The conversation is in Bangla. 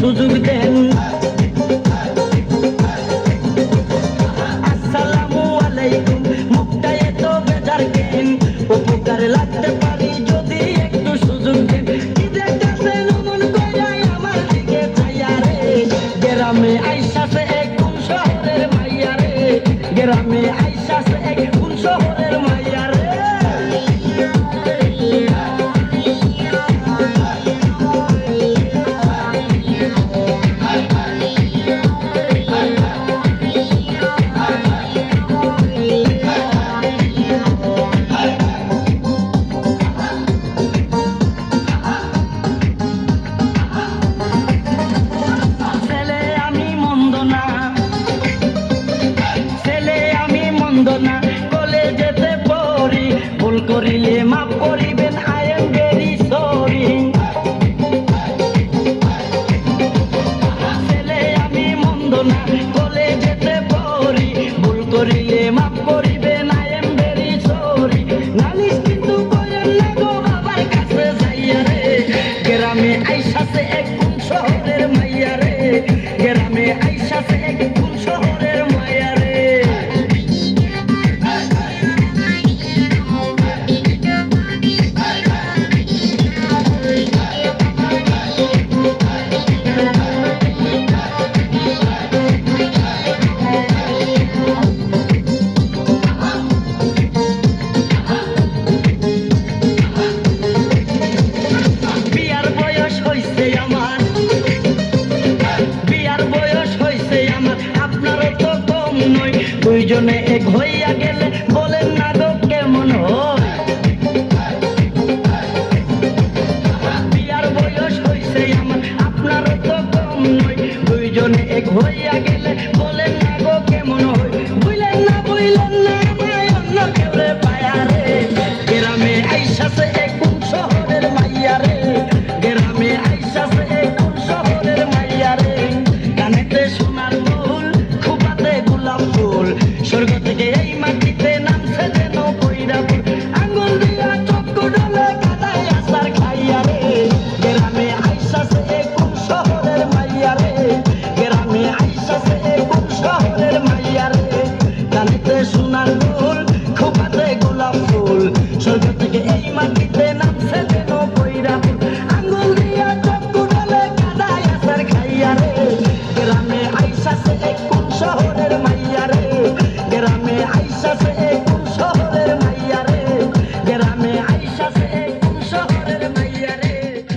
সুযোগ দেন। আসসালামু আলাইকুম, মুখটা এত বেজার কেন? উপকার লাগতে পারি যদি একটু সুযোগ দেন। কি দেখতেছেন অমন কইরা আমার দিকে চাইয়া রে? গ্রামে আইসাছে এক কোন শহরের মাইয়া রে, গ্রামে আইসাছে এক কোন শহরের মাইয়া রে। কলেজেতে পড়ি, ভুল করিলে মাফ করিবেন, আই এম ভেরি সরি। ছেলে আমি মন্দ না, কলেজেতে পড়ি, ভুল করিলে মাফ করিবেন, আই এম ভেরি সরি। নালিশ কিন্তু করেন না গো বাবার কাছে যাইয়া রে, গ্রামে আইসাছে এক কোন শহরের মাইয়া রে, গ্রামে আইসাছে এক কোন শহরের মাইয়া রে। বিয়ার বয়স হইছে আমার, বিয়ার বয়স হইছে আমার, আপনারও তো কম নয়। দুইজনে এক হইয়া গেলে বলেন না গো কেমন হয়? বিয়ার বয়স হইছে আমার, আপনারও তো কম নয়। দুইজনে এক হইয়া গেলে